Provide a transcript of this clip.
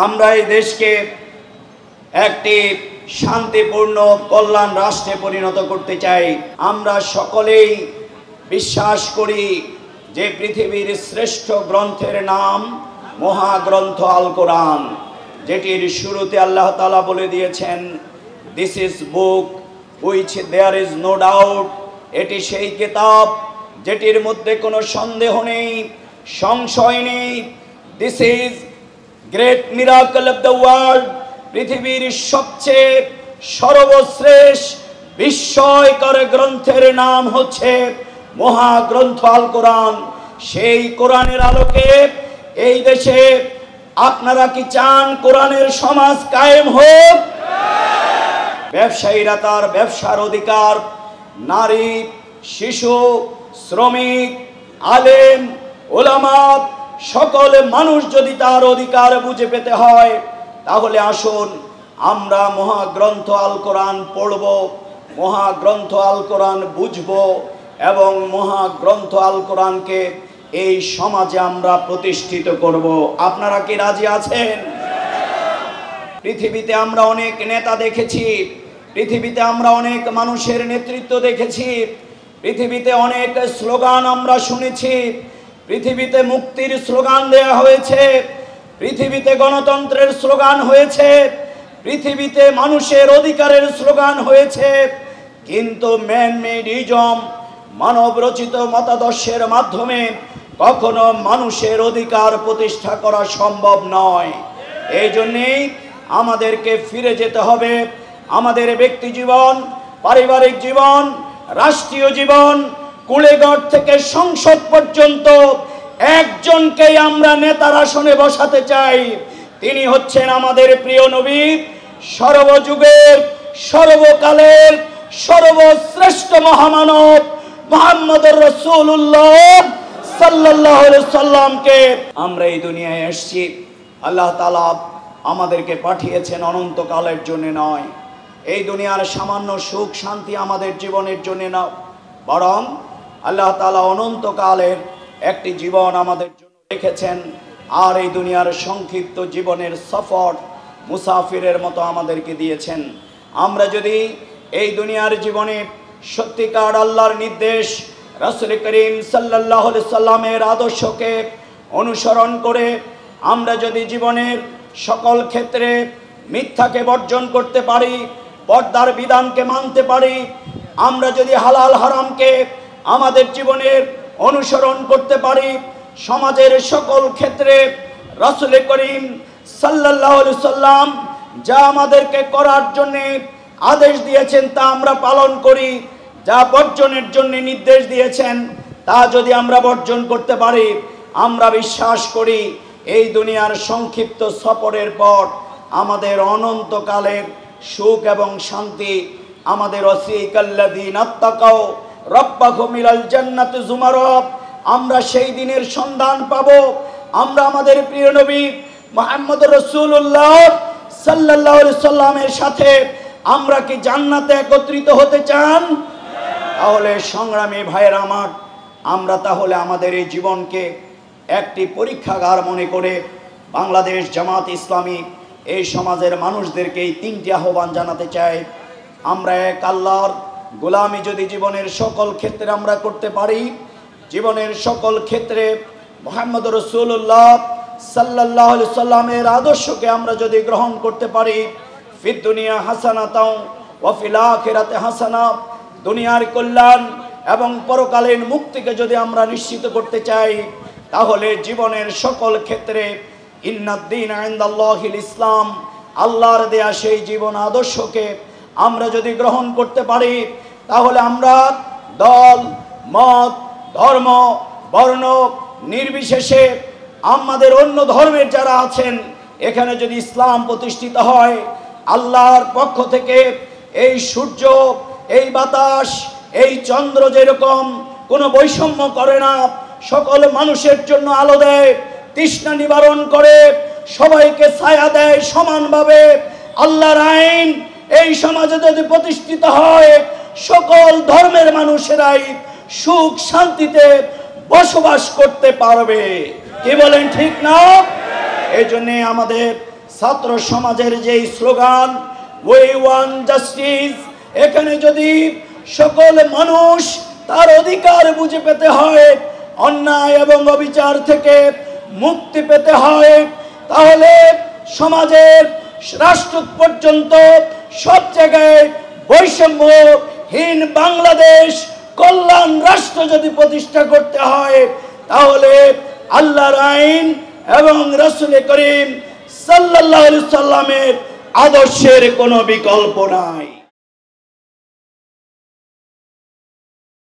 আমরা এই দেশকে একটি শান্তিপূর্ণ কল্যাণ রাষ্ট্রে পরিণত করতে চাই। আমরা সকলেই বিশ্বাস করি যে পৃথিবীর শ্রেষ্ঠ গ্রন্থের নাম মহাগ্রন্থ আল কোরআন, যেটির শুরুতে আল্লাহ তাআলা বলে দিয়েছেন, this is book which there is no doubt. এটি সেই কিতাব যেটির মধ্যে কোনো সন্দেহ নেই, সংশয় নেই। This is great miracle of the world. পৃথিবীর সবচেয়ে সর্বশ্রেষ্ঠ বিস্ময়কর গ্রন্থের নাম হচ্ছে মহাগ্রন্থ আল কোরআন। সেই কোরআনের আলোকে এই দেশে আপনারা কি চান কোরআনের সমাজ কায়েম হোক? ব্যবসায়ীরা তার ব্যবসার অধিকার, নারী, শিশু, শ্রমিক, আলেম, ওলামা, সকল মানুষ যদি তার অধিকার বুঝে পেতে হয়, তাহলে আসুন আমরা মহাগ্রন্থ আল কোরআন পড়ব, মহাগ্রন্থ আল কোরআন বুঝব এবং মহাগ্রন্থ আল কোরআনকে এই সমাজে আমরা প্রতিষ্ঠিত করব। আপনারা কি রাজি আছেন? পৃথিবীতে আমরা অনেক নেতা দেখেছি, পৃথিবীতে আমরা অনেক মানুষের নেতৃত্ব দেখেছি, পৃথিবীতে অনেক স্লোগান আমরা শুনেছি, পৃথিবীতে মুক্তির স্লোগান দেয়া হয়েছে, পৃথিবীতে গণতন্ত্রের স্লোগান হয়েছে, পৃথিবীতে মানুষের অধিকারের স্লোগান হয়েছে, কিন্তু ম্যান মেড ইজম, মানব রচিত মতাদর্শের মাধ্যমে কখনো মানুষের অধিকার প্রতিষ্ঠা করা সম্ভব নয়। এই জন্যেই আমাদেরকে ফিরে যেতে হবে আমাদের ব্যক্তি জীবন, পারিবারিক জীবন, রাষ্ট্রীয় জীবন, কুলেগড় থেকে সংসদ পর্যন্ত একজনকেই আমরা নেতার আসনে বসাতে চাই। তিনি হচ্ছেন আমাদের প্রিয় নবী, সর্বযুগের সর্বকালের সর্বশ্রেষ্ঠ মহামানব মুহাম্মদুর রাসূলুল্লাহ সাল্লাল্লাহু আলাইহি সাল্লামকে আমরা এই দুনিয়ায় এসেছি। আল্লাহ তাআলা আমাদেরকে পাঠিয়েছেন অনন্তকালের জন্য নয়। এই দুনিয়ার সামান্য সুখ শান্তি আমাদের জীবনের জন্য না, বরং আল্লাহ তাআলা অনন্তকালের একটি জীবন আমাদের জন্য রেখেছেন। আর এই দুনিয়ার সংক্ষিপ্ত জীবনের সফর মুসাফিরের মতো আমাদেরকে দিয়েছেন। আমরা যদি এই দুনিয়ার জীবনে সত্যিকার আল্লাহর নির্দেশ, রাসূল করিম সাল্লাল্লাহু আলাইহি সাল্লামের আদর্শকে অনুসরণ করে আমরা যদি জীবনের সকল ক্ষেত্রে মিথ্যাকে বর্জন করতে পারি, পর্দার বিধানকে মানতে পারি, আমরা যদি হালাল হারামকে আমাদের জীবনের অনুসরণ করতে পারি, সমাজের সকল ক্ষেত্রে রাসূল করিম সাল্লাল্লাহু আলাইহি সাল্লাম যা আমাদেরকে করার জন্য আদেশ দিয়েছেন তা আমরা পালন করি, যা বর্জনের জন্য নির্দেশ দিয়েছেন তা যদি আমরা বর্জন করতে পারি, আমরা বিশ্বাস করি এই দুনিয়ার সংক্ষিপ্ত সফরের পর আমাদের অনন্তকালের সুখ এবং শান্তি, আমাদের ওয়াসিকাল্লাযীনা আত্তাকাও রাব্বাহুম ইলাল জান্নাতি যুমারা, আমরা সেই দিনের সন্ধান পাব। আমরা আমাদের প্রিয় নবী মুহাম্মদুর রাসূলুল্লাহ সাল্লাল্লাহু আলাইহি সাল্লামের সাথে আমরা কি জান্নাতে একত্রিত হতে চান? তাহলে সংগ্রামী ভাইয়েরা আমার, আমরা তাহলে আমাদের এই জীবনকে একটি পরীক্ষাগার মনে করে বাংলাদেশ জামাত ইসলামী এই সমাজের মানুষদেরকে এই তিনটি আহ্বান জানাতে চাই। আমরা এক আল্লাহর গোলামি যদি জীবনের সকল ক্ষেত্রে আমরা করতে পারি, জীবনের সকল ক্ষেত্রে মুহাম্মদুর রাসূলুল্লাহ সাল্লাল্লাহু আলাইহি সাল্লামের আদর্শকে আমরা যদি গ্রহণ করতে পারি, ফিদ দুনিয়া হাসানাতাও ওয়া ফিল আখিরাতি হাসানা, দুনিয়ার কল্যাণ এবং পরকালীন মুক্তিকে যদি আমরা নিশ্চিত করতে চাই, তাহলে জীবনের সকল ক্ষেত্রে ইন্নাদ-দীন ইনদাল্লাহিল ইসলাম, আল্লাহর দেয়া সেই জীবন আদর্শকে আমরা যদি গ্রহণ করতে পারি, তাহলে আমরা দল মত ধর্ম বর্ণ নির্বিশেষে আমাদের অন্য ধর্মের যারা আছেন এখানে যদি ইসলাম প্রতিষ্ঠিত হয়, আল্লাহর পক্ষ থেকে এই সূর্য, এই বাতাস, এই চন্দ্র যেরকম কোনো বৈষম্য করে না, সকল মানুষের জন্য আলো দেয়, তৃষ্ণা নিবারণ করে, সবাইকে ছায়া দেয় সমানভাবে, আল্লাহর আইন এই সমাজে যদি প্রতিষ্ঠিত হয়, সকল ধর্মের মানুষেরাই সুখ শান্তিতে বসবাস করতে পারবে। কি বলেন, ঠিক না? এই জন্য আমাদের ছাত্র সমাজের যে স্লোগান উই ওয়ান্ট জাস্টিস, এখানে যদি সকল মানুষ তার অধিকার বুঝে পেতে হয়, অন্যায় এবং অবিচার থেকে মুক্তি পেতে হয়, তাহলে সমাজের রাষ্ট্র পর্যন্ত সব জায়গায় বৈষম্যহীন বাংলাদেশ কল্যাণ রাষ্ট্র যদি প্রতিষ্ঠা করতে হয়, তাহলে আল্লাহর আইন এবং রাসূল করিম সাল্লাল্লাহু আলাইহি সাল্লামের আদর্শের কোনো বিকল্প নাই।